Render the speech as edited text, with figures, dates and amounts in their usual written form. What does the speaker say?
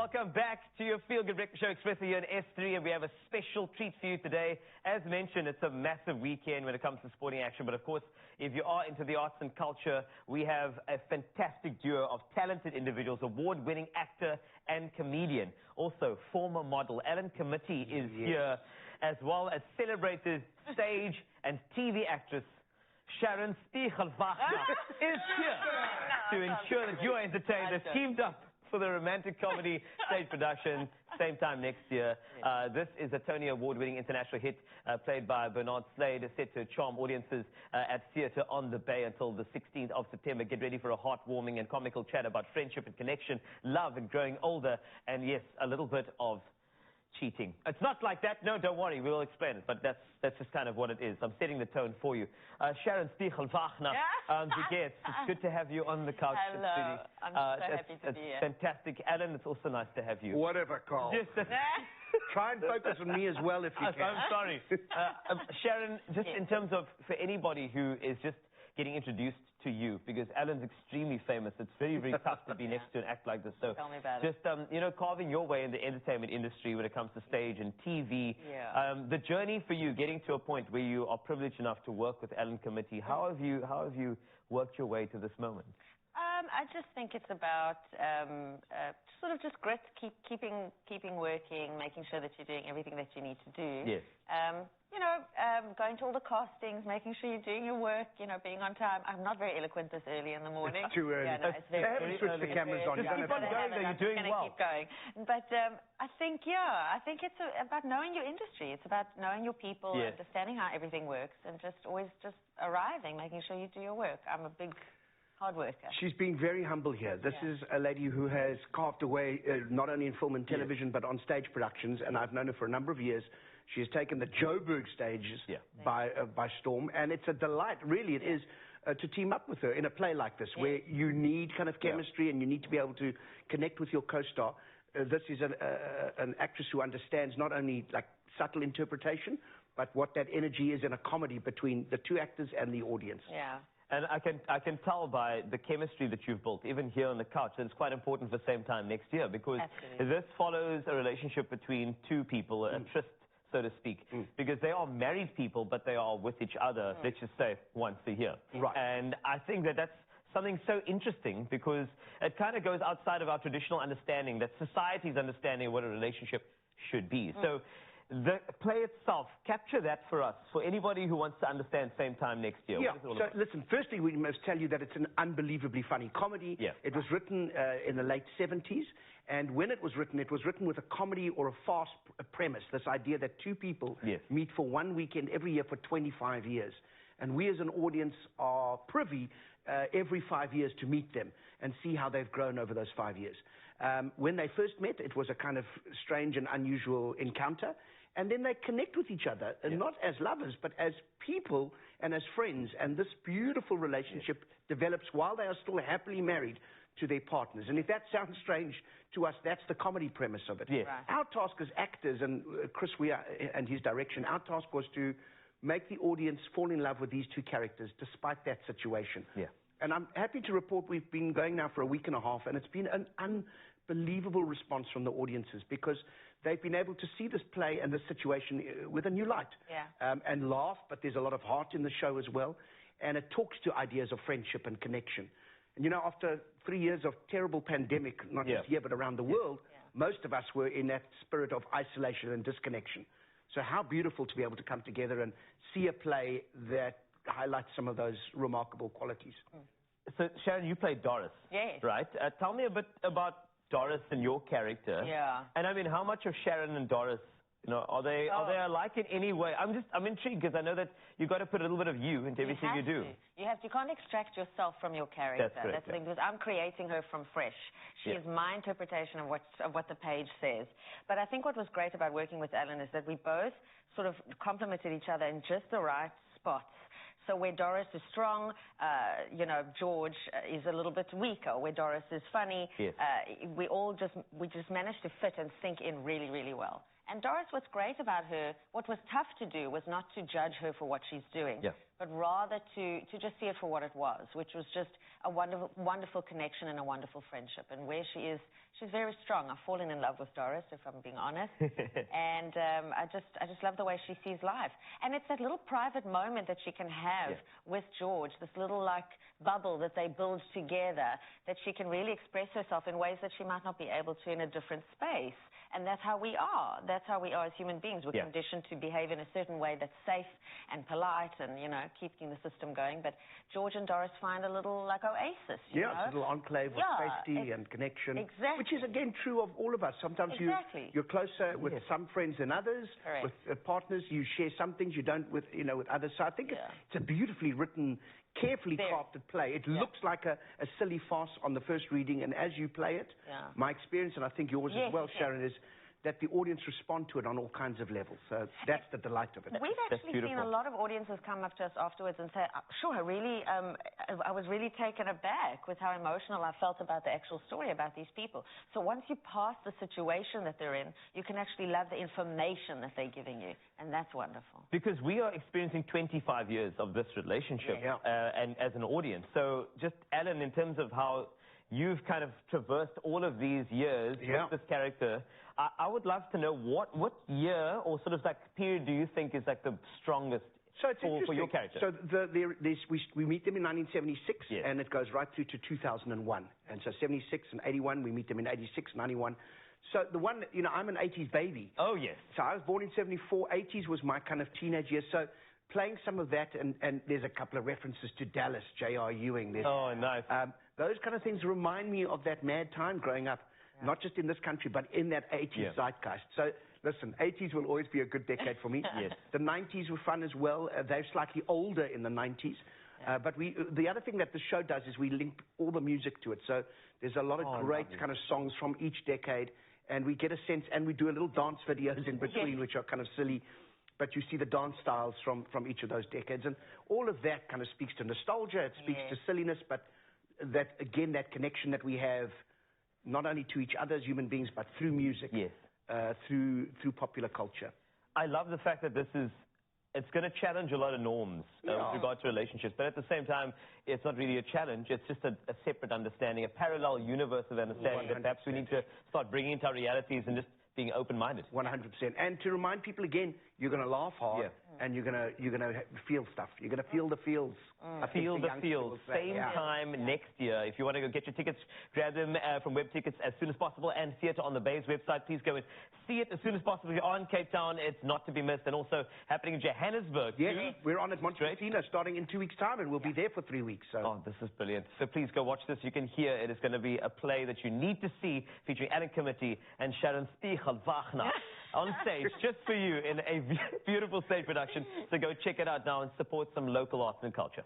Welcome back to your Feel Good Breakfast Show, Expresso here in S3, and we have a special treat for you today. As mentioned, it's a massive weekend when it comes to sporting action, but of course, if you are into the arts and culture, we have a fantastic duo of talented individuals, award-winning actor and comedian, also former model. Ellen Committee is here, as well as celebrated stage and TV actress Sharon Stiegelwagner is here to ensure that you are entertained. They've teamed up for the romantic comedy stage production, same time next year. This is a Tony Award-winning international hit played by Bernard Slade, set to charm audiences at Theatre on the Bay until the 16th of September. Get ready for a heartwarming and comical chat about friendship and connection, love and growing older, and yes, a little bit of cheating. It's not like that. No, don't worry. We'll explain it. But that's just kind of what it is. I'm setting the tone for you. Sharon Stiegelwagner, it's good to have you on the couch. Hello. I'm so happy to be here. Fantastic. Alan, it's also nice to have you. Whatever, Carl. Try and focus on me as well if you can. I'm sorry. Sharon, just in terms of, for anybody who is just getting introduced to you, because Alan's extremely famous. It's very, very tough to be next to an act like this. So tell me about just, carving your way in the entertainment industry when it comes to stage and TV. Yeah. The journey for you, getting to a point where you are privileged enough to work with Ellen Committee, how have you worked your way to this moment? I just think it's about sort of just grit, keeping working, making sure that you're doing everything that you need to do. Yes. Going to all the castings, making sure you're doing your work, being on time. I'm not very eloquent this early in the morning. It's too early. Yeah, no, it's very they haven't switched the cameras on. Keep on going, though. You're doing well. Keep going. But I think it's about knowing your industry. It's about knowing your people, understanding how everything works, and just always just arriving, making sure you do your work. I'm a big hard worker. She's being very humble here. This is a lady who has carved away not only in film and television, but on stage productions, and I've known her for a number of years. She has taken the Joburg stages by storm, and it's a delight, really it is, to team up with her in a play like this, where you need kind of chemistry and you need to be able to connect with your co-star. This is an actress who understands not only like subtle interpretation, but what that energy is in a comedy between the two actors and the audience. Yeah. And I can tell by the chemistry that you've built, even here on the couch, that it's quite important for same time next year, because this follows a relationship between two people, a tryst, so to speak, because they are married people, but they are with each other, let's just say, once a year. Right. And I think that that's something so interesting, because it kind of goes outside of our traditional understanding, that society's understanding of what a relationship should be. So the play itself, capture that for us, for anybody who wants to understand same time next year. Yeah, so listen, firstly, we must tell you that it's an unbelievably funny comedy. Yeah. It was written in the late 70s, and when it was written with a comedy or a farce premise, this idea that two people meet for one weekend every year for 25 years. And we as an audience are privy every 5 years to meet them and see how they've grown over those 5 years. When they first met, it was a kind of strange and unusual encounter. And then they connect with each other, and not as lovers, but as people and as friends. And this beautiful relationship develops while they are still happily married to their partners. And if that sounds strange to us, that's the comedy premise of it. Yes. Right. Our task as actors, and Chris and his direction, our task was to make the audience fall in love with these two characters despite that situation. Yeah. And I'm happy to report we've been going now for a week and a half, and it's been an unbelievable response from the audiences, because they've been able to see this play and this situation with a new light. Yeah. And laugh, but there's a lot of heart in the show as well. And it talks to ideas of friendship and connection. And after 3 years of terrible pandemic, not just here but around the world, most of us were in that spirit of isolation and disconnection. So how beautiful to be able to come together and see a play that highlights some of those remarkable qualities. So, Sharon, you played Doris. Yes. Right? Tell me a bit about Doris and your character. Yeah. And I mean, how much of Sharon and Doris, are they alike in any way? I'm intrigued, because I know that you've got to put a little bit of you into everything you do. You can't extract yourself from your character. That's correct, the thing, because I'm creating her from fresh. She is my interpretation of what the page says. But I think what was great about working with Ellen is that we both sort of complemented each other in just the right spots. So where Doris is strong, George is a little bit weaker. Where Doris is funny, we just managed to fit and sink in really, really well. And Doris, what's great about her, what was tough to do was not to judge her for what she's doing, but rather to just see it for what it was, which was just a wonderful, wonderful connection and a wonderful friendship. And where she is, she's very strong. I've fallen in love with Doris, if I'm being honest. And I just love the way she sees life. And it's that little private moment that she can have with George, this little bubble that they build together, that she can really express herself in ways that she might not be able to in a different space. And that's how we are. That's how we are as human beings. We're conditioned to behave in a certain way that's safe and polite and, you know, keeping the system going. But George and Doris find a little, oasis, you know? It's a little enclave of safety and connection. Exactly. Which is, again, true of all of us. Sometimes you're closer with some friends than others. Correct. With partners, you share some things you don't with, you know, with others. So I think it's a beautifully written, carefully crafted play. It looks like a silly farce on the first reading, and as you play it, my experience, and I think yours as well, Sharon, is that the audience respond to it on all kinds of levels. So that's the delight of it. We've actually seen a lot of audiences come up to us afterwards and say, sure, I was really taken aback with how emotional I felt about the actual story about these people. So once you pass the situation that they're in, you can actually love the information that they're giving you. And that's wonderful. Because we are experiencing 25 years of this relationship and as an audience. So just, Alan, in terms of how you've kind of traversed all of these years with this character, I would love to know what year or sort of period do you think is the strongest for your character? So we meet them in 1976, and it goes right through to 2001. And so 76 and 81, we meet them in 86, 91. So the one, you know, I'm an 80s baby. Oh, yes. So I was born in 74. 80s was my kind of teenage years. So playing some of that, and there's a couple of references to Dallas, J.R. Ewing. Oh, nice. Those kind of things remind me of that mad time growing up, not just in this country, but in that 80s zeitgeist. So, listen, 80s will always be a good decade for me. The 90s were fun as well. They're slightly older in the 90s. But the other thing that the show does is we link all the music to it. So there's a lot of great kind of songs from each decade, and we get a sense, and we do a little dance videos in between, which are kind of silly. But you see the dance styles from each of those decades. And all of that kind of speaks to nostalgia. It speaks to silliness, but that, again, that connection that we have not only to each other as human beings, but through music, through popular culture. I love the fact that it's going to challenge a lot of norms with regard to relationships, but at the same time, it's not really a challenge. It's just a separate understanding, a parallel universe of understanding 100%. That perhaps we need to start bringing into our realities and just being open-minded. 100%. And to remind people again, you're going to laugh hard, and you're going to feel stuff. You're going to feel the feels. Feel the feels. Same time next year. If you want to go get your tickets, grab them from Web Tickets as soon as possible, and Theatre on the Bay's website. Please go and see it as soon as possible. If you're on Cape Town, it's not to be missed. And also happening in Johannesburg. Yes, we're on at Montreal starting in 2 weeks' time, and we'll be there for 3 weeks. So. Oh, this is brilliant. So please go watch this. You can hear it is going to be a play that you need to see, featuring Alan Committee and Sharon Spiegel-Wagner on stage just for you in a beautiful stage production. So go check it out now and support some local arts and culture.